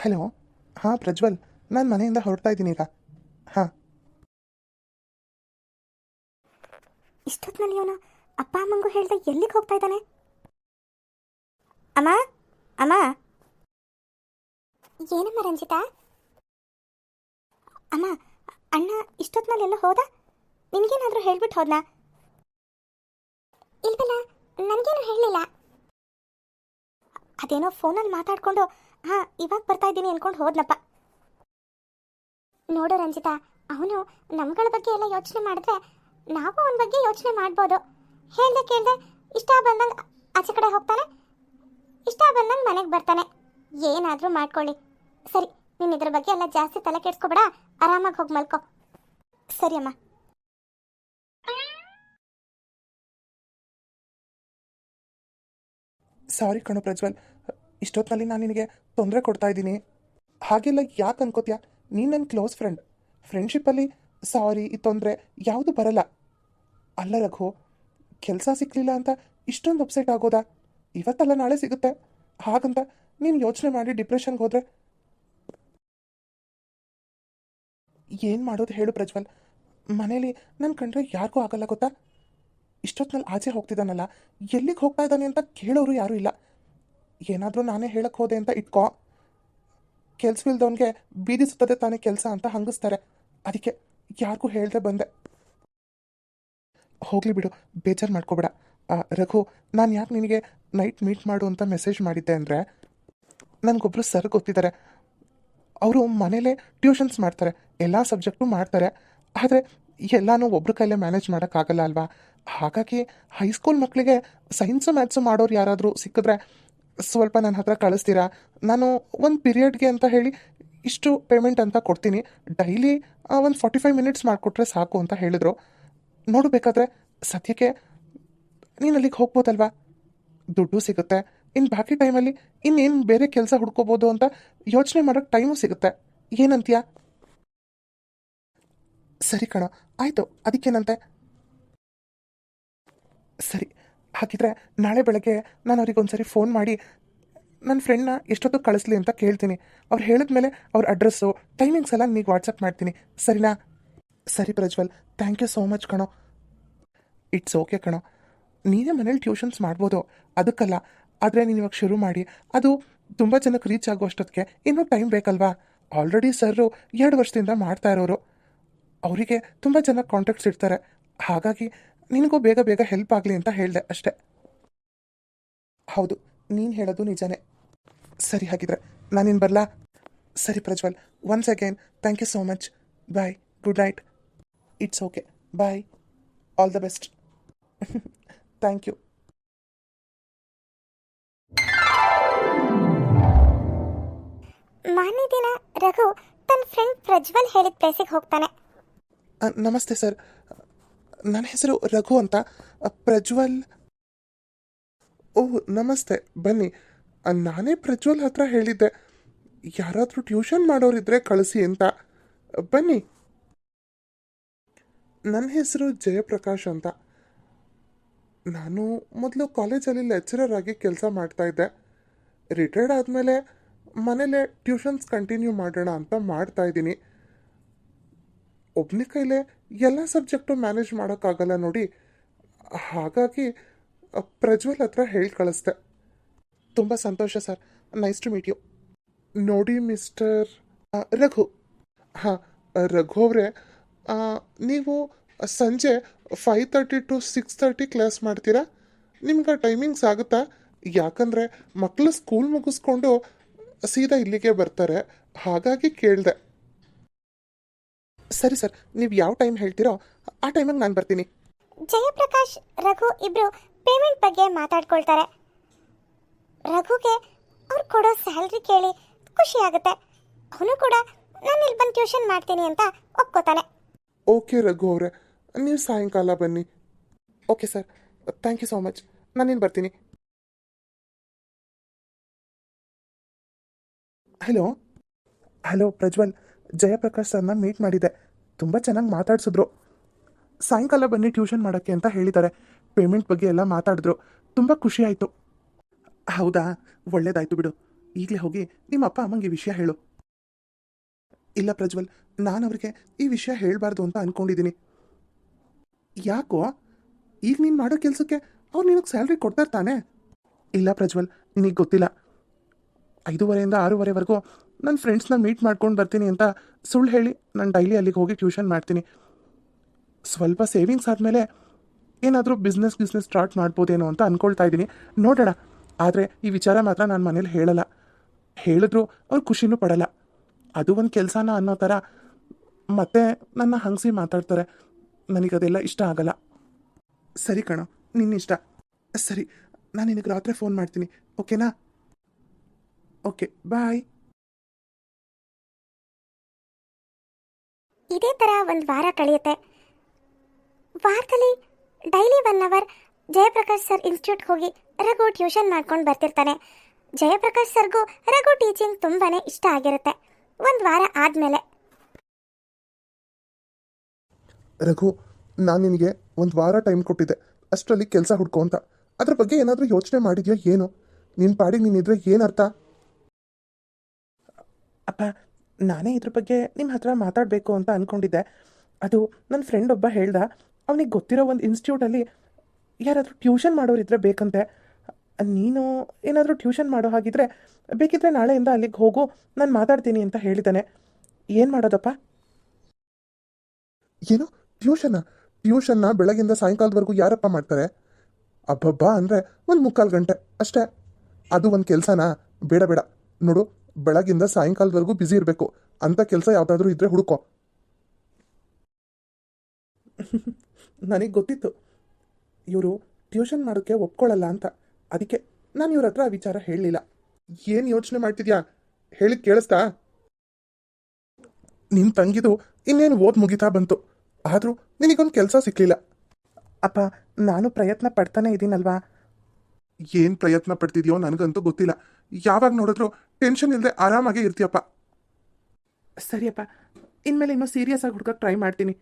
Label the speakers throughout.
Speaker 1: Hello. ಹಾಂ ಪ್ರಜ್ವಲ್, ನಾನು ಮನೆಯಿಂದ ಹೊರಡ್ತಾ ಇದ್ದೀನಿ ಈಗ. ಹಾಂ.
Speaker 2: ಇಷ್ಟೊತ್ತಿನಲ್ಲಿ ಅವನು ಅಪ್ಪ ಅಮ್ಮಂಗೂ ಹೇಳ್ದೆ ಎಲ್ಲಿಗೆ ಹೋಗ್ತಾ ಇದ್ದಾನೆ? ಅಮ್ಮ, ಅಮ್ಮ. ಏನಮ್ಮ ರಂಜಿತಾ? ಅಮ್ಮ, ಅಣ್ಣ ಇಷ್ಟೊತ್ತಿನಲ್ಲೆಲ್ಲ ಹೋದ? ನಿನಗೇನಾದರೂ ಹೇಳ್ಬಿಟ್ಟು ಹೋದ್ನಾ? ಇಲ್ವಲ್ಲ, ನನಗೇನು ಹೇಳಲಿಲ್ಲ. ಅದೇನೋ ಫೋನಲ್ಲಿ ಮಾತಾಡ್ಕೊಂಡು ಇವಾಗ ಬರ್ತಾ ಇದ್ದೀನಿ ಅನ್ಕೊಂಡು ಹೋದ್ನಪ್ಪ. ನೋಡು ರಂಜಿತಾ, ಅವನು ನಮ್ಗಳ ಬಗ್ಗೆ ಎಲ್ಲ ಯೋಚನೆ ಮಾಡಿದ್ರೆ ನಾವು ಅವನ ಬಗ್ಗೆ ಯೋಚನೆ ಮಾಡ್ಬೋದು. ಹೇಳ್ದೆ ಕೇಳ್ದೆ ಇಷ್ಟ ಬಂದಂಗೆ ಆಚೆ ಕಡೆ ಹೋಗ್ತಾನೆ, ಇಷ್ಟ ಬಂದಂಗೆ ಮನೆಗೆ ಬರ್ತಾನೆ. ಏನಾದರೂ ಮಾಡ್ಕೊಳ್ಳಿ. ಸರಿ, ನೀನು ಇದ್ರ ಬಗ್ಗೆ ಎಲ್ಲ ಜಾಸ್ತಿ ತಲೆ ಕೆಡ್ಸ್ಕೊಬೇಡ, ಆರಾಮಾಗಿ ಹೋಗಿ ಮಲ್ಕೋ. ಸರಿ ಅಮ್ಮ.
Speaker 1: ಸಾರಿ ಕಣೋ ಪ್ರಜ್ವಲ್, ಇಷ್ಟೊತ್ತಿನಲ್ಲಿ ನಾನು ನಿನಗೆ ತೊಂದರೆ ಕೊಡ್ತಾ ಇದ್ದೀನಿ. ಹಾಗೆಲ್ಲ ಯಾಕೆ ಅನ್ಕೋತೀಯ? ನೀನು ನನ್ನ ಕ್ಲೋಸ್ ಫ್ರೆಂಡ್. ಫ್ರೆಂಡ್ಶಿಪ್ಪಲ್ಲಿ ಸಾರಿ, ಈ ತೊಂದರೆ ಯಾವುದು ಬರಲ್ಲ. ಅಲ್ಲ ರಘು, ಕೆಲಸ ಸಿಕ್ಕಲಿಲ್ಲ ಅಂತ ಇಷ್ಟೊಂದು ಅಪ್ಸೆಟ್ ಆಗೋದಾ? ಇವತ್ತಲ್ಲ ನಾಳೆ ಸಿಗುತ್ತೆ ಹಾಗಂತ ನೀನು ಯೋಚನೆ ಮಾಡಿ ಡಿಪ್ರೆಷನ್ಗೆ ಹೋದರೆ ಏನು ಮಾಡೋದು ಹೇಳು ಪ್ರಜ್ವಲ್? ಮನೇಲಿ ನನ್ನ ಕಂಡ್ರೆ ಯಾರಿಗೂ ಆಗಲ್ಲ ಗೊತ್ತಾ? ಇಷ್ಟೊತ್ತಿನಲ್ಲಿ ಆಚೆ ಹೋಗ್ತಿದ್ದಾನಲ್ಲ, ಎಲ್ಲಿಗೆ ಹೋಗ್ತಾ ಇದ್ದಾನೆ ಅಂತ ಕೇಳೋರು ಯಾರೂ ಇಲ್ಲ. ಏನಾದರೂ ನಾನೇ ಹೇಳಕ್ಕೆ ಹೋದೆ ಅಂತ ಇಟ್ಕೋ, ಕೆಲ್ಸವಿಲ್ದವನಿಗೆ ಬೀದಿ ಸುತ್ತದೆ ತಾನೇ ಕೆಲಸ ಅಂತ ಹಂಗಿಸ್ತಾರೆ. ಅದಕ್ಕೆ ಯಾರಿಗೂ ಹೇಳ್ದೆ ಬಂದೆ. ಹೋಗಲಿ ಬಿಡು, ಬೇಜಾರು ಮಾಡ್ಕೋಬೇಡ. ರಘು, ನಾನು ಯಾಕೆ ನಿನಗೆ ನೈಟ್ ಮೀಟ್ ಮಾಡು ಅಂತ ಮೆಸೇಜ್ ಮಾಡಿದ್ದೆ ಅಂದರೆ, ನನಗೊಬ್ಬರು ಸರ್ ಗೊತ್ತಿದ್ದಾರೆ. ಅವರು ಮನೇಲೇ ಟ್ಯೂಷನ್ಸ್ ಮಾಡ್ತಾರೆ, ಎಲ್ಲ ಸಬ್ಜೆಕ್ಟು ಮಾಡ್ತಾರೆ. ಆದರೆ ಎಲ್ಲನೂ ಒಬ್ರ ಕೈಲೇ ಮ್ಯಾನೇಜ್ ಮಾಡೋಕ್ಕಾಗಲ್ಲ ಅಲ್ವಾ? ಹಾಗಾಗಿ ಹೈಸ್ಕೂಲ್ ಮಕ್ಕಳಿಗೆ ಸೈನ್ಸು ಮ್ಯಾಥ್ಸು ಮಾಡೋರು ಯಾರಾದರೂ ಸಿಕ್ಕಿದ್ರೆ ಸ್ವಲ್ಪ ನನ್ನ ಹತ್ರ ಕಳಿಸ್ತೀರಾ? ನಾನು ಒಂದು ಪೀರಿಯಡ್ಗೆ ಅಂತ ಹೇಳಿ ಇಷ್ಟು ಪೇಮೆಂಟ್ ಅಂತ ಕೊಡ್ತೀನಿ, ಡೈಲಿ ಒಂದು 45 ಮಿನಿಟ್ಸ್ ಮಾಡಿಕೊಟ್ರೆ ಸಾಕು ಅಂತ ಹೇಳಿದರು. ನೋಡಬೇಕಾದ್ರೆ ಸದ್ಯಕ್ಕೆ ನೀನು ಅಲ್ಲಿಗೆ ಹೋಗ್ಬೋದಲ್ವಾ? ದುಡ್ಡು ಸಿಗುತ್ತೆ, ಇನ್ನು ಬಾಕಿ ಟೈಮಲ್ಲಿ ಇನ್ನೇನು ಬೇರೆ ಕೆಲಸ ಹುಡ್ಕೋಬೋದು ಅಂತ ಯೋಚನೆ ಮಾಡೋಕ್ಕೆ ಟೈಮು ಸಿಗುತ್ತೆ. ಏನಂತೀಯ? ಸರಿ ಕಣೋ, ಆಯಿತು, ಅದಕ್ಕೇನಂತೆ. ಸರಿ, ಹಾಗಿದ್ರೆ ನಾಳೆ ಬೆಳಗ್ಗೆ ನಾನು ಅವ್ರಿಗೆ ಒಂದ್ಸರಿ ಫೋನ್ ಮಾಡಿ ನನ್ನ ಫ್ರೆಂಡ್ನ ಎಷ್ಟೊತ್ತು ಕಳಿಸ್ಲಿ ಅಂತ ಕೇಳ್ತೀನಿ. ಅವ್ರು ಹೇಳಿದ್ಮೇಲೆ ಅವ್ರ ಅಡ್ರೆಸ್ಸು ಟೈಮಿಂಗ್ಸ್ ಎಲ್ಲ ನಿಮಗೆ ವಾಟ್ಸಪ್ ಮಾಡ್ತೀನಿ, ಸರಿನಾ? ಸರಿ Prajwal, thank you so much ಕಣೋ. ಇಟ್ಸ್ ಓಕೆ ಕಣೋ, ನೀನೇ ಮನೇಲಿ ಟ್ಯೂಷನ್ಸ್ ಮಾಡ್ಬೋದು, ಅದಕ್ಕಲ್ಲ. ಆದರೆ ನೀನು ಇವಾಗ ಶುರು ಮಾಡಿ ಅದು ತುಂಬ ಜನಕ್ಕೆ ರೀಚ್ ಆಗೋ ಅಷ್ಟೊತ್ತಿಗೆ ಇನ್ನೂ ಟೈಮ್ ಬೇಕಲ್ವಾ? ಆಲ್ರೆಡಿ ಸರ್ರು 2 ವರ್ಷದಿಂದ ಮಾಡ್ತಾ ಇರೋರು, ಅವರಿಗೆ ತುಂಬ ಜನ ಕಾಂಟ್ಯಾಕ್ಟ್ಸ್ ಇರ್ತಾರೆ. ಹಾಗಾಗಿ ನಿನಗೂ ಬೇಗ ಬೇಗ ಹೆಲ್ಪ್ ಆಗಲಿ ಅಂತ ಹೇಳಿದೆ ಅಷ್ಟೇ. ಹೌದು, ನೀನು ಹೇಳೋದು ನಿಜನೇ. ಸರಿ, ಹಾಗಿದ್ರೆ ನಾನಿನ್ನು ಬರಲಾ? ಸರಿ Prajwal, once again thank you so much. Bye, good night. It's okay, bye, all the best. Thank you.
Speaker 2: ಮಾನ್ಯ ದಿನ ರಘು ತನ್ನ ಫ್ರೆಂಡ್ ಪ್ರಜ್ವಲ್ ಹೇಳಿದ ಪ್ಲೇಸಿಗೆ ಹೋಗ್ತಾನೆ.
Speaker 1: ನಮಸ್ತೆ ಸರ್, ನನ್ನ ಹೆಸರು ರಘು ಅಂತ. ಪ್ರಜ್ವಲ್. ಓಹ್ ನಮಸ್ತೆ, ಬನ್ನಿ. ನಾನೇ ಪ್ರಜ್ವಲ್ ಹತ್ರ ಹೇಳಿದ್ದೆ ಯಾರಾದರೂ ಟ್ಯೂಷನ್ ಮಾಡೋರಿದ್ರೆ ಕಳಿಸಿ ಅಂತ. ಬನ್ನಿ. ನನ್ನ ಹೆಸರು ಜಯಪ್ರಕಾಶ್ ಅಂತ. ನಾನು ಮೊದಲು ಕಾಲೇಜಲ್ಲಿ ಲೆಕ್ಚರರ್ ಆಗಿ ಕೆಲಸ ಮಾಡ್ತಾಯಿದ್ದೆ. ರಿಟೈರ್ಡ್ ಆದಮೇಲೆ ಮನೇಲೆ ಟ್ಯೂಷನ್ಸ್ ಕಂಟಿನ್ಯೂ ಮಾಡೋಣ ಅಂತ ಮಾಡ್ತಾಯಿದ್ದೀನಿ. ಒಬ್ಬನೇ ಕೈಲೇ ಎಲ್ಲ ಸಬ್ಜೆಕ್ಟು ಮ್ಯಾನೇಜ್ ಮಾಡೋಕ್ಕಾಗಲ್ಲ ನೋಡಿ, ಹಾಗಾಗಿ ಪ್ರಜ್ವಲ್ ಹತ್ರ ಹೇಳಿ ಕಳಿಸ್ದೆ. ತುಂಬ ಸಂತೋಷ sir, nice to meet you. ನೋಡಿ ಮಿಸ್ಟರ್ ರಘು. ಹಾಂ, ರಘು ಅವರೇ, ನೀವು ಸಂಜೆ 5:30 to 6:30 ಕ್ಲಾಸ್ ಮಾಡ್ತೀರಾ? ನಿಮ್ಗೆ ಟೈಮಿಂಗ್ಸ್ ಆಗುತ್ತಾ? ಯಾಕಂದರೆ ಮಕ್ಕಳು ಸ್ಕೂಲ್ ಮುಗಿಸ್ಕೊಂಡು ಸೀದಾ ಇಲ್ಲಿಗೆ ಬರ್ತಾರೆ, ಹಾಗಾಗಿ ಕೇಳಿದೆ. ಸರಿ ಸರ್, ನೀವು ಯಾವ ಟೈಮ್ ಹೇಳ್ತೀರೋ ಆ ಟೈಮಿಗೆ ನಾನು ಬರ್ತೀನಿ.
Speaker 2: ಜಯಪ್ರಕಾಶ್ ರಘು ಇಬ್ರು ಪೇಮೆಂಟ್ ಬಗ್ಗೆ ಮಾತಾಡ್ಕೊಳ್ತಾರೆ. ರಘುಗೆ ಅವ್ರು ಕೊಡೋ ಸ್ಯಾಲ್ರಿ ಕೇಳಿ ಖುಷಿ ಆಗುತ್ತೆ. ಅವನು ಕೂಡ ನಾನು ಇಲ್ಲಿ ಬಂದು ಟ್ಯೂಷನ್ ಮಾಡ್ತೀನಿ ಅಂತ ಒಪ್ಕೋತಾನೆ.
Speaker 1: ಓಕೆ ರಘು ಅವರೇ, ನೀವು ಸಾಯಂಕಾಲ ಬನ್ನಿ. Okay sir, thank you so much. ನಾನಿನ್ನು ಬರ್ತೀನಿ. ಹಲೋ. ಹಲೋ ಪ್ರಜ್ವಲ್, ಜಯಪ್ರಕಾಶ್ ಸರ್ನ ಮೀಟ್ ಮಾಡಿದ್ದೆ. ತುಂಬ ಚೆನ್ನಾಗಿ ಮಾತಾಡ್ಸಿದ್ರು. ಸಾಯಂಕಾಲ ಬನ್ನಿ ಟ್ಯೂಷನ್ ಮಾಡೋಕ್ಕೆ ಅಂತ ಹೇಳಿದ್ದಾರೆ. ಪೇಮೆಂಟ್ ಬಗ್ಗೆ ಎಲ್ಲ ಮಾತಾಡಿದ್ರು, ತುಂಬ ಖುಷಿ ಆಯಿತು. ಹೌದಾ, ಒಳ್ಳೇದಾಯಿತು ಬಿಡು. ಈಗಲೇ ಹೋಗಿ ನಿಮ್ಮ ಅಪ್ಪ ಅಮ್ಮಂಗೆ ಈ ವಿಷಯ ಹೇಳು. ಇಲ್ಲ ಪ್ರಜ್ವಲ್, ನಾನು ಅವ್ರಿಗೆ ಈ ವಿಷಯ ಹೇಳಬಾರ್ದು ಅಂತ ಅಂದ್ಕೊಂಡಿದ್ದೀನಿ. ಯಾಕೋ? ಈಗ ನೀನು ಮಾಡೋ ಕೆಲಸಕ್ಕೆ ಅವ್ರು ನಿನಗೆ ಸ್ಯಾಲ್ರಿ ಕೊಡ್ತಾರೆ ತಾನೇ? ಇಲ್ಲ ಪ್ರಜ್ವಲ್, ನಿನಗೆ ಗೊತ್ತಿಲ್ಲ, 5:30 6:30ವರೆಗೂ ನನ್ನ ಫ್ರೆಂಡ್ಸ್ನ ಮೀಟ್ ಮಾಡ್ಕೊಂಡು ಬರ್ತೀನಿ ಅಂತ ಸುಳ್ಳು ಹೇಳಿ ನಾನು ಡೈಲಿ ಅಲ್ಲಿಗೆ ಹೋಗಿ ಟ್ಯೂಷನ್ ಮಾಡ್ತೀನಿ. ಸ್ವಲ್ಪ ಸೇವಿಂಗ್ಸ್ ಆದಮೇಲೆ ಏನಾದರೂ ಬಿಸ್ನೆಸ್ ಸ್ಟಾರ್ಟ್ ಮಾಡ್ಬೋದೇನೋ ಅಂತ ಅಂದ್ಕೊಳ್ತಾ ಇದ್ದೀನಿ. ನೋಡೋಣ. ಆದರೆ ಈ ವಿಚಾರ ಮಾತ್ರ ನಾನು ಮನೇಲಿ ಹೇಳಲ್ಲ. ಹೇಳಿದ್ರು ಅವ್ರು ಖುಷಿನೂ ಪಡಲ್ಲ. ಅದು ಒಂದು ಕೆಲಸನ ಅನ್ನೋ ಥರ ಮತ್ತೆ ನನ್ನ ಹಂಗಿಸಿ ಮಾತಾಡ್ತಾರೆ. ನನಗದೆಲ್ಲ ಇಷ್ಟ ಆಗಲ್ಲ. ಸರಿ ಕಣೋ, ನಿನ್ನಿಷ್ಟ. ಸರಿ, ನಾನು ನಿನಗೆ ರಾತ್ರಿ ಫೋನ್ ಮಾಡ್ತೀನಿ, ಓಕೆನಾ? ಓಕೆ, ಬಾಯ್.
Speaker 2: ಇದೇ ಥರ ಒಂದು ವಾರ ಕಳೆಯುತ್ತೆ. ವಾರದಲ್ಲಿ ಡೈಲಿ 1 ಅವರ್ ಜಯಪ್ರಕಾಶ್ ಸರ್ ಇನ್ಸ್ಟಿಟ್ಯೂಟ್ಗೆ ಹೋಗಿ ರಘು ಟ್ಯೂಷನ್ ಮಾಡ್ಕೊಂಡು ಬರ್ತಿರ್ತಾನೆ. ಜಯಪ್ರಕಾಶ್ ಸರ್ಗೂ ರಘು ಟೀಚಿಂಗ್ ತುಂಬಾ ಇಷ್ಟ ಆಗಿರುತ್ತೆ. 1 ವಾರ ಆದಮೇಲೆ,
Speaker 1: ರಘು, ನಾನು ನಿನಗೆ 1 ವಾರ ಟೈಮ್ ಕೊಟ್ಟಿದ್ದೆ, ಅಷ್ಟರಲ್ಲಿ ಕೆಲಸ ಹುಡ್ಕೋ ಅಂತ. ಅದ್ರ ಬಗ್ಗೆ ಏನಾದರೂ ಯೋಚನೆ ಮಾಡಿದ್ಯಾ ಏನು? ನಿನ್ನ ಪಾಡಿಗೆ ನೀನಿದ್ರೆ ಏನರ್ಥ? ಅಪ್ಪ, ನಾನೇ ಇದ್ರ ಬಗ್ಗೆ ನಿಮ್ಮ ಹತ್ರ ಮಾತಾಡಬೇಕು ಅಂತ ಅಂದ್ಕೊಂಡಿದ್ದೆ. ಅದು ನನ್ನ ಫ್ರೆಂಡ್ ಒಬ್ಬ ಹೇಳ್ದ, ಅವನಿಗೆ ಗೊತ್ತಿರೋ ಒಂದು ಇನ್ಸ್ಟಿಟ್ಯೂಟಲ್ಲಿ ಯಾರಾದರೂ ಟ್ಯೂಷನ್ ಮಾಡೋರಿದ್ರೆ ಬೇಕಂತೆ. ನೀನು ಏನಾದರೂ ಟ್ಯೂಷನ್ ಮಾಡೋ ಹಾಗಿದ್ರೆ ಬೇಕಿದ್ರೆ ನಾಳೆಯಿಂದ ಅಲ್ಲಿಗೆ ಹೋಗು, ನಾನು ಮಾತಾಡ್ತೀನಿ ಅಂತ ಹೇಳಿದ್ದಾನೆ. ಏನು ಮಾಡೋದಪ್ಪ? ಏನು ಟ್ಯೂಷನ್ನ ಬೆಳಗಿಂದ ಸಾಯಂಕಾಲದವರೆಗೂ ಯಾರಪ್ಪ ಮಾಡ್ತಾರೆ? ಅಬ್ಬಬ್ಬಾ ಅಂದರೆ 1 ಗಂಟೆ ಅಷ್ಟೇ. ಅದು ಒಂದು ಕೆಲಸನಾ? ಬೇಡ ಬೇಡ. ನೋಡು, ಬೆಳಗಿಂದ ಸಾಯಂಕಾಲದವರೆಗೂ ಬ್ಯುಸಿ ಇರಬೇಕು ಅಂಥ ಕೆಲಸ ಯಾವುದಾದ್ರೂ ಇದ್ದರೆ ಹುಡುಕೋ. ನನಗೆ ಗೊತ್ತಿತ್ತು ಇವರು ಟ್ಯೂಷನ್ ಮಾಡೋಕ್ಕೆ ಒಪ್ಕೊಳ್ಳಲ್ಲ ಅಂತ. ಅದಕ್ಕೆ ನಾನು ಇವ್ರ ಹತ್ರ ಆ ವಿಚಾರ ಹೇಳಲಿಲ್ಲ. ಏನು ಯೋಚನೆ ಮಾಡ್ತಿದ್ಯಾ? ಹೇಳಿದ್ ಕೇಳಿಸ್ತಾ? ನಿನ್ನ ತಂಗಿದು ಇನ್ನೇನು ಓದ್ ಮುಗಿತಾ ಬಂತು, ಆದರೂ ನಿನಗೊಂದು ಕೆಲಸ ಸಿಕ್ಕಲಿಲ್ಲ. ಅಪ್ಪ, ನಾನು ಪ್ರಯತ್ನ ಪಡ್ತಾನೆ ಇದ್ದೀನಲ್ವಾ? ಏನು ಪ್ರಯತ್ನ ಪಡ್ತಿದ್ಯೋ ನನಗಂತೂ ಗೊತ್ತಿಲ್ಲ. ಯಾವಾಗ ನೋಡಿದ್ರು ಟೆನ್ಷನ್ ಇಲ್ಲದೆ ಆರಾಮಾಗೇ ಇರ್ತೀಯಪ್ಪ. ಸರಿಯಪ್ಪ, ಇನ್ಮೇಲೆ ಇನ್ನೂ ಸೀರಿಯಸ್ ಆಗಿ ಹುಡ್ಕೋಕೆ ಟ್ರೈ ಮಾಡ್ತೀನಿ.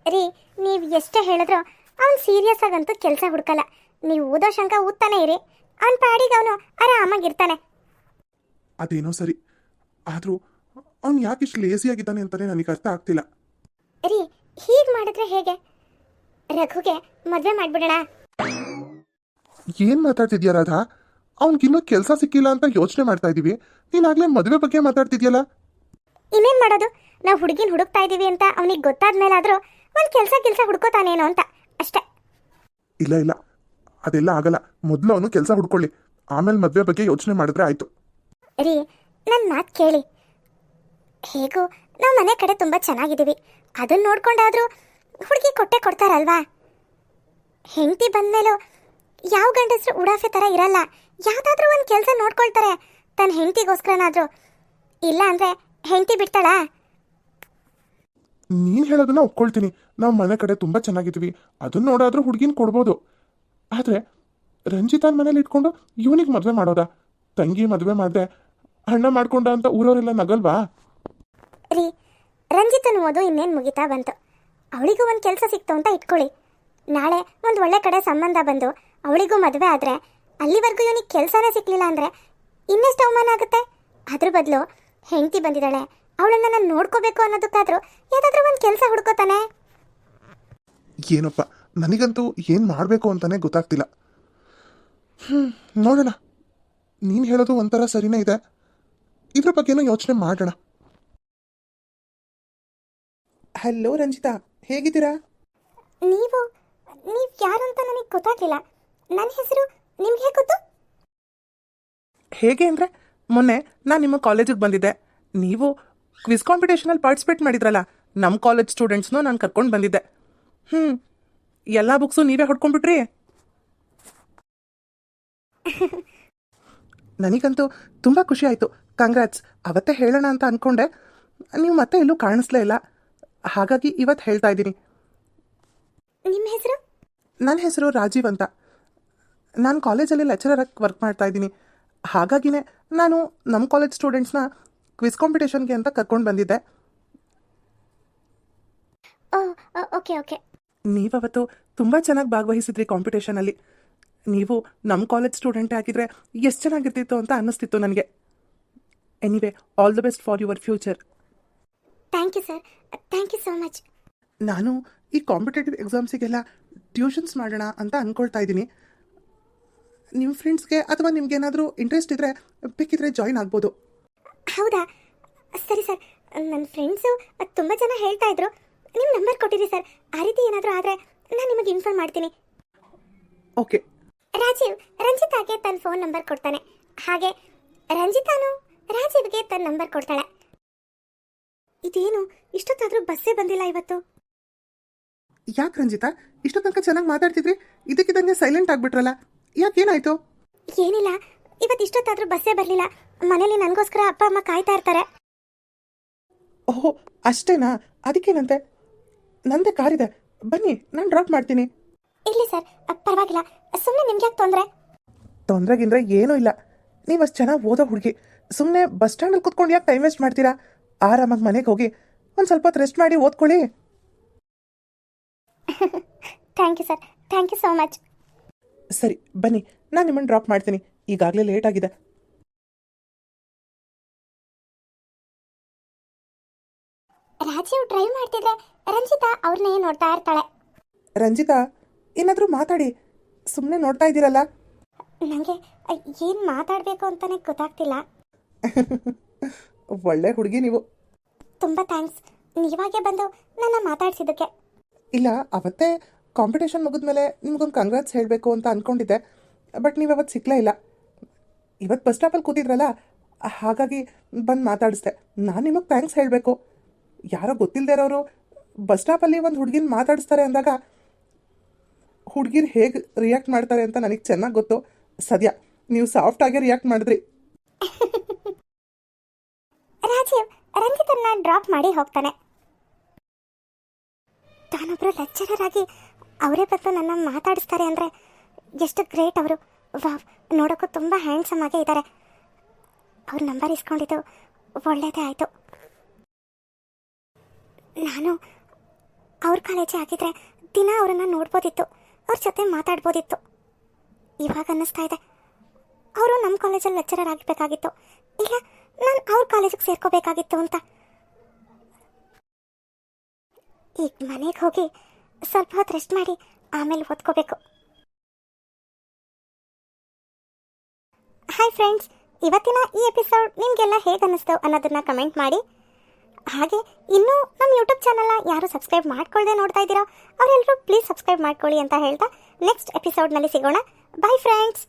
Speaker 2: ರೀ, ನೀವು ಎಷ್ಟೇ ಹೇಳಿದ್ರು ಅವ್ನು ಸೀರಿಯಸ್ ಆಗಂತೂ ಕೆಲಸ ಹುಡ್ಕಲ್ಲ. ನೀವು ಓದೋ ಶಂಕ ಓದ್ತಾನೆ ಇರಿ, ಅವ್ನ ಪಾಡಿಗೆ ಅವನು ಆರಾಮಾಗಿರ್ತಾನೆ.
Speaker 1: ಅದೇನೋ ಸರಿ, ಆದರೂ ಅವ್ನು ಯಾಕೆ ಇಷ್ಟು ಲೇಸಿಯಾಗಿದ್ದಾನೆ ಅಂತಲೇ ನನಗೆ ಅರ್ಥ ಆಗ್ತಿಲ್ಲ.
Speaker 2: ರೀ, ಹೀಗೆ ಮಾಡಿದ್ರೆ ಹೇಗೆ? ರಘುಗೆ ಮದುವೆ ಮಾಡಿಬಿಡೋಣ.
Speaker 1: ಏನು ಮಾತಾಡ್ತಿದ್ಯಾ ರಾಧಾ? ಅವ್ನಿಗಿನ್ನೂ ಕೆಲಸ ಸಿಕ್ಕಿಲ್ಲ ಅಂತ ಯೋಚನೆ ಮಾಡ್ತಾ ಇದ್ದೀವಿ, ನೀನಾಗಲೇ ಮದುವೆ ಬಗ್ಗೆ ಮಾತಾಡ್ತಿದ್ಯಲ್ಲ.
Speaker 2: ಇನ್ನೇನು ಮಾಡೋದು? ನಾವು ಹುಡುಗಿನ ಹುಡುಕ್ತಾ ಇದ್ದೀವಿ ಅಂತ ಅವನಿಗೆ ಗೊತ್ತಾದ ಮೇಲಾದರೂ ಒಂದು ಕೆಲಸ ಹುಡ್ಕೋತಾನೇನೋ ಅಂತ ಅಷ್ಟೇ.
Speaker 1: ಇಲ್ಲ ಇಲ್ಲ, ಅದೆಲ್ಲ ಆಗಲ್ಲ. ಮೊದಲು ಅವನು ಕೆಲಸ ಹುಡ್ಕೊಳ್ಳಿ, ಆಮೇಲೆ ಮದುವೆ ಬಗ್ಗೆ ಯೋಚನೆ ಮಾಡಿದ್ರೆ ಆಯಿತು.
Speaker 2: ರೀ, ನನ್ನ ಮಾತು ಕೇಳಿ. ಹೇಗೂ ನಾವು ಮನೆ ಕಡೆ ತುಂಬ ಚೆನ್ನಾಗಿದ್ದೀವಿ, ಅದನ್ನ ನೋಡ್ಕೊಂಡಾದ್ರೂ ಹುಡುಗಿ ಕೊಡ್ತಾರಲ್ವಾ? ಹೆಂಡತಿ ಬಂದಮೇಲೂ ಯಾವ ಗಂಡಸರು ಉಡಾಫೆ ಥರ ಇರಲ್ಲ. ಯಾವುದಾದ್ರೂ ಒಂದು ಕೆಲಸ ನೋಡ್ಕೊಳ್ತಾರೆ ತನ್ನ ಹೆಂಡತಿಗೋಸ್ಕರನಾದರೂ. ಇಲ್ಲ ಅಂದರೆ ಹೆಂಡತಿ ಬಿಡ್ತಾಳಾ?
Speaker 1: ನೀನು ಹೇಳೋದನ್ನ ಒಪ್ಕೊಳ್ತೀನಿ, ನಾವು ಮನೆ ಕಡೆ ತುಂಬ ಚೆನ್ನಾಗಿದ್ದೀವಿ, ಅದನ್ನ ನೋಡಾದ್ರೂ ಹುಡುಗಿನ ಕೊಡ್ಬೋದು. ಆದರೆ ರಂಜಿತಾನ್ ಮನೇಲಿ ಇಟ್ಕೊಂಡು ಇವನಿಗೆ ಮದುವೆ ಮಾಡೋದಾ? ತಂಗಿ ಮದುವೆ ಮಾಡಿದೆ ಅಣ್ಣ ಮಾಡ್ಕೊಂಡ ಅಂತ ಊರವರೆಲ್ಲ ನಗಲ್ವಾ?
Speaker 2: ರೀ, ರಂಜಿತನ ಓದು ಇನ್ನೇನು ಮುಗಿತಾ ಬಂತು. ಅವಳಿಗೂ ಒಂದು ಕೆಲಸ ಸಿಕ್ತು ಅಂತ ಇಟ್ಕೊಳ್ಳಿ. ನಾಳೆ ಒಂದು ಒಳ್ಳೆ ಕಡೆ ಸಂಬಂಧ ಬಂದು ಅವಳಿಗೂ ಮದುವೆ ಆದರೆ ಅಲ್ಲಿವರೆಗೂ ಇವನಿಗೆ ಕೆಲಸನೇ ಸಿಕ್ಕಲಿಲ್ಲ ಅಂದರೆ ಇನ್ನೆಷ್ಟು ಅವಮಾನ ಆಗುತ್ತೆ. ಅದ್ರ ಬದಲು ಹೆಂಡತಿ ಬಂದಿದ್ದಾಳೆ, ಅವಳನ್ನು ನಾನು ನೋಡ್ಕೋಬೇಕು ಅನ್ನೋದಕ್ಕಾದ್ರೂ ಯಾವುದಾದ್ರೂ ಒಂದು ಕೆಲಸ ಹುಡ್ಕೋತಾನೆ.
Speaker 1: ಏನಪ್ಪ, ನನಗಂತೂ ಏನು ಮಾಡಬೇಕು ಅಂತಲೇ ಗೊತ್ತಾಗ್ತಿಲ್ಲ. ನೋಡೋಣ, ನೀನು ಹೇಳೋದು ಒಂಥರ ಸರಿನೇ ಇದೆ, ಇದ್ರ ಬಗ್ಗೆನೂ ಯೋಚನೆ ಮಾಡೋಣ. ಹಲೋ ರಂಜಿತಾ, ಹೇಗಿದ್ದೀರಾ?
Speaker 2: ನೀವು ಯಾರು ಅಂತ ನನಗೆ ಗೊತ್ತಾಗಲಿಲ್ಲ. ನನ್ನ ಹೆಸರು ನಿಮ್ಗೆ ಹೇಗೆ ಗೊತ್ತು?
Speaker 1: ಹೇಗೆ ಅಂದರೆ, ಮೊನ್ನೆ ನಾನು ನಿಮ್ಮ ಕಾಲೇಜಿಗೆ ಬಂದಿದ್ದೆ. ನೀವು ಕ್ವಿಜ್ ಕಾಂಪಿಟೇಷನಲ್ಲಿ ಪಾರ್ಟಿಸಿಪೇಟ್ ಮಾಡಿದ್ರಲ್ಲ, ನಮ್ಮ ಕಾಲೇಜ್ ಸ್ಟೂಡೆಂಟ್ಸ್ನೂ ನಾನು ಕರ್ಕೊಂಡು ಬಂದಿದ್ದೆ. ಎಲ್ಲ ಬುಕ್ಸು ನೀವೇ ಹೊಡ್ಕೊಂಡ್ಬಿಟ್ರಿ. ನನಗಂತೂ ತುಂಬ ಖುಷಿ ಆಯಿತು. ಕಂಗ್ರಾಟ್ಸ್. ಅವತ್ತೇ ಹೇಳೋಣ ಅಂತ ಅಂದ್ಕೊಂಡೆ, ನೀವು ಮತ್ತೆ ಎಲ್ಲೂ ಕಾಣಿಸ್ಲೇ ಇಲ್ಲ. ಹಾಗಾಗಿ ಇವತ್ತು ಹೇಳ್ತಾ ಇದ್ದೀನಿ.
Speaker 2: ನಿಮ್ಮ ಹೆಸರು?
Speaker 1: ನನ್ನ ಹೆಸರು ರಾಜೀವ್ ಅಂತ. ನಾನು ಕಾಲೇಜಲ್ಲಿ ಲೆಕ್ಚರರ್ ಆಗಿ ವರ್ಕ್ ಮಾಡ್ತಾ ಇದ್ದೀನಿ. ಹಾಗಾಗಿನೇ ನಾನು ನಮ್ಮ ಕಾಲೇಜ್ ಸ್ಟೂಡೆಂಟ್ಸ್ನ ಕ್ವಿಜ್ ಕಾಂಪಿಟೇಷನ್ಗೆ ಅಂತ ಕರ್ಕೊಂಡು ಬಂದಿದ್ದೆ.
Speaker 2: ಓಕೆ.
Speaker 1: ನೀವವತ್ತು ತುಂಬ ಚೆನ್ನಾಗಿ ಭಾಗವಹಿಸಿದ್ರಿ ಕಾಂಪಿಟೇಷನಲ್ಲಿ. ನೀವು ನಮ್ಮ ಕಾಲೇಜ್ ಸ್ಟೂಡೆಂಟೇ ಆಗಿದ್ರೆ ಎಷ್ಟು ಚೆನ್ನಾಗಿರ್ತಿತ್ತು ಅಂತ ಅನ್ನಿಸ್ತಿತ್ತು ನನಗೆ. Anyway, all the best for your future.
Speaker 2: Thank you sir, thank you so much.
Speaker 1: ನಾನು ಈ ಕಾಂಪಿಟೇಟಿವ್ ಎಕ್ಸಾಮ್ಸಿಗೆಲ್ಲ ಟ್ಯೂಷನ್ಸ್ ಮಾಡೋಣ ಅಂತ ಅಂದ್ಕೊಳ್ತಾ ಇದ್ದೀನಿ. ನಿಮ್ಮ ಫ್ರೆಂಡ್ಸ್ಗೆ ಅಥವಾ ನಿಮ್ಗೇನಾದರೂ ಇಂಟ್ರೆಸ್ಟ್ ಇದ್ದರೆ ಬೇಕಿದ್ರೆ ಜಾಯಿನ್ ಆಗ್ಬೋದು.
Speaker 2: ಹೌದಾ? ಸರಿ ಸರ್, ನನ್ನ ಫ್ರೆಂಡ್ಸು ತುಂಬ ಜನ ಹೇಳ್ತಾ ಇದ್ರು. ನಿಮ್ಮ ನಂಬರ್ ಕೊಟ್ಟಿರಿ ಸರ್. ಆ ರೀತಿ ಏನಾದರೂ ಆದರೆ ನಾನು ನಿಮಗೆ ಇನ್ಫಾರ್ಮ್ ಮಾಡ್ತೀನಿ.
Speaker 1: ಓಕೆ.
Speaker 2: ರಾಜೀವ್ ರಂಜಿತಾಗೆ ತನ್ನ ಫೋನ್ ನಂಬರ್ ಕೊಡ್ತಾನೆ. ಹಾಗೆ ರಂಜಿತಾನು ರಾಜೀವ್ಗೆ ತನ್ನ ನಂಬರ್ ಕೊಡ್ತಾಳೆ. ಇದೇನು ಇಷ್ಟೊತ್ತಾದರೂ ಬಸ್ಸೇ ಬಂದಿಲ್ಲ ಇವತ್ತು?
Speaker 1: ಯಾಕೆ ರಂಜಿತಾ, ಇಷ್ಟೋ ತನಕ ಚೆನ್ನಾಗಿ ಮಾತಾಡ್ತಿದ್ರಿ, ಇದಕ್ಕಿದ್ದಂಗೆ ಸೈಲೆಂಟ್ ಆಗಿಬಿಟ್ರಲ್ಲ, ಯಾಕೇನಾಯಿತು?
Speaker 2: ಏನಿಲ್ಲ, ಇವತ್ತು ಇಷ್ಟೊತ್ತಾದರೂ ಬಸ್ಸೇ ಬರಲಿಲ್ಲ. ಮನೇಲಿ ನನಗೋಸ್ಕರ ಅಪ್ಪ ಅಮ್ಮ ಕಾಯ್ತಾ ಇರ್ತಾರೆ.
Speaker 1: ಓಹೋ, ಅಷ್ಟೇನಾ? ಅದಕ್ಕೇನಂತೆ, ನಂದೇ ಕಾರಿದೆ, ಬನ್ನಿ ನಾನು ಡ್ರಾಪ್ ಮಾಡ್ತೀನಿ.
Speaker 2: ಇಲ್ಲಿ ಸರ್, ಪರವಾಗಿಲ್ಲ, ಸುಮ್ಮನೆ ನಿಮ್ಗೆ ಯಾಕೆ ತೊಂದರೆ?
Speaker 1: ತೊಂದರೆಗಿಂದ್ರೆ ಏನೂ ಇಲ್ಲ. ನೀವು ಅಷ್ಟು ಚೆನ್ನಾಗಿ ಓದೋ ಹುಡುಗಿ, ಸುಮ್ಮನೆ ಬಸ್ ಸ್ಟ್ಯಾಂಡಲ್ಲಿ ಕುತ್ಕೊಂಡು ಯಾಕೆ ಟೈಮ್ ವೇಸ್ಟ್ ಮಾಡ್ತೀರಾ? ಆರಾಮಾಗಿ ಮನೆಗೆ ಹೋಗಿ ಒಂದು ಸ್ವಲ್ಪ ಹೊತ್ತು ರೆಸ್ಟ್ ಮಾಡಿ ಓದ್ಕೊಳ್ಳಿ.
Speaker 2: Thank you sir, thank you so much.
Speaker 1: ಸರಿ ಬನ್ನಿ, ನಾನು ನಿಮ್ಮನ್ನು ಡ್ರಾಪ್ ಮಾಡ್ತೀನಿ, ಈಗಾಗಲೇ ಲೇಟ್ ಆಗಿದೆ.
Speaker 2: ರಾಜೀವ್ ಡ್ರೈವ್ ಮಾಡ್ತಿದ್ರೆ ರಂಜಿತಾ ಅವ್ರನ್ನೇ ನೋಡ್ತಾ ಇರ್ತಾಳೆ.
Speaker 1: ರಂಜಿತಾ, ಏನಾದರೂ ಮಾತಾಡಿ, ಸುಮ್ಮನೆ ನೋಡ್ತಾ ಇದ್ದೀರಲ್ಲ.
Speaker 2: ನನಗೆ ಏನು ಮಾತಾಡಬೇಕು ಅಂತಲೇ ಗೊತ್ತಾಗ್ತಿಲ್ಲ.
Speaker 1: ಒಳ್ಳೆ ಹುಡುಗಿ ನೀವು.
Speaker 2: ತುಂಬ ಥ್ಯಾಂಕ್ಸ್, ನೀವಾಗೆ ಬಂದು ನನ್ನ ಮಾತಾಡ್ಸಿದ್ದಕ್ಕೆ.
Speaker 1: ಇಲ್ಲ, ಅವತ್ತೇ ಕಾಂಪಿಟೇಷನ್ ಮುಗಿದ್ಮೇಲೆ ನಿಮ್ಗೊಂದು ಕಂಗ್ರಾಟ್ಸ್ ಹೇಳಬೇಕು ಅಂತ ಅಂದ್ಕೊಂಡಿದ್ದೆ, ಬಟ್ ನೀವು ಅವತ್ತು ಸಿಕ್ಕಲೇ ಇಲ್ಲ. ಇವತ್ತು ಬಸ್ ಸ್ಟಾಪಲ್ಲಿ ಕೂತಿದ್ರಲ್ಲ, ಹಾಗಾಗಿ ಬಂದು ಮಾತಾಡಿಸ್ದೆ. ನಾನು ನಿಮಗೆ ಥ್ಯಾಂಕ್ಸ್ ಹೇಳಬೇಕು. ಯಾರೋ ಗೊತ್ತಿಲ್ಲದೆ ಇರೋರು ಬಸ್ ಸ್ಟಾಪಲ್ಲಿ ಒಂದು ಹುಡುಗಿನ ಮಾತಾಡಿಸ್ತಾರೆ ಅಂದಾಗ ಹುಡುಗಿರು ಹೇಗೆ ರಿಯಾಕ್ಟ್ ಮಾಡ್ತಾರೆ ಅಂತ ನನಗೆ ಚೆನ್ನಾಗಿ ಗೊತ್ತು. ಸದ್ಯ ನೀವು ಸಾಫ್ಟಾಗಿ ರಿಯಾಕ್ಟ್ ಮಾಡಿದ್ರಿ.
Speaker 2: ರಾಜೀವ್ ರಂಜಿತನ್ನ ಡ್ರಾಪ್ ಮಾಡಿ ಹೋಗ್ತಾನೆ. ತಾನೊಬ್ಬರು ಲೆಕ್ಚರರ್ ಆಗಿ ಅವರೇ ಬಂದು ನನ್ನ ಮಾತಾಡಿಸ್ತಾರೆ ಅಂದರೆ ಎಷ್ಟು ಗ್ರೇಟ್ ಅವರು. ವಾವ್, ನೋಡೋಕ್ಕೂ ತುಂಬ ಹ್ಯಾಂಡ್ಸಮ್ ಆಗೇ ಇದ್ದಾರೆ. ಅವ್ರ ನಂಬರ್ ಇಸ್ಕೊಂಡಿದ್ದು ಒಳ್ಳೆಯದೇ ಆಯಿತು. ನಾನು ಅವ್ರ ಕಾಲೇಜೇ ಆಗಿದ್ರೆ ದಿನ ಅವರನ್ನು ನೋಡ್ಬೋದಿತ್ತು, ಅವ್ರ ಜೊತೆ ಮಾತಾಡ್ಬೋದಿತ್ತು. ಇವಾಗ ಅನ್ನಿಸ್ತಾ ಇದೆ ಅವರು ನಮ್ಮ ಕಾಲೇಜಲ್ಲಿ ಲೆಕ್ಚರರ್ ಆಗಬೇಕಾಗಿತ್ತು, ಇಲ್ಲ ನಾನು ಅವ್ರ ಕಾಲೇಜಿಗೆ ಸೇರ್ಕೋಬೇಕಾಗಿತ್ತು ಅಂತ. ಈಗ ಮನೆಗೆ ಹೋಗಿ ಸ್ವಲ್ಪ ಹೊತ್ತು ರೆಸ್ಟ್ ಮಾಡಿ ಆಮೇಲೆ ಓದ್ಕೋಬೇಕು. ಹಾಯ್ ಫ್ರೆಂಡ್ಸ್, ಇವತ್ತಿನ ಈ ಎಪಿಸೋಡ್ ನಿಮಗೆಲ್ಲ ಹೇಗೆ ಅನ್ನಿಸ್ತು ಅನ್ನೋದನ್ನ ಕಮೆಂಟ್ ಮಾಡಿ. ಹಾಗೆ ಇನ್ನೂ ನಮ್ಮ ಯೂಟ್ಯೂಬ್ ಚಾನಲ್ನ ಯಾರು ಸಬ್ಸ್ಕ್ರೈಬ್ ಮಾಡ್ಕೊಳ್ಳದೆ ನೋಡ್ತಾ ಇದ್ದೀರೋ ಅವರೆಲ್ಲರೂ ಪ್ಲೀಸ್ ಸಬ್ಸ್ಕ್ರೈಬ್ ಮಾಡ್ಕೊಳ್ಳಿ ಅಂತ ಹೇಳ್ತಾ ನೆಕ್ಸ್ಟ್ ಎಪಿಸೋಡ್ನಲ್ಲಿ ಸಿಗೋಣ. Bye friends.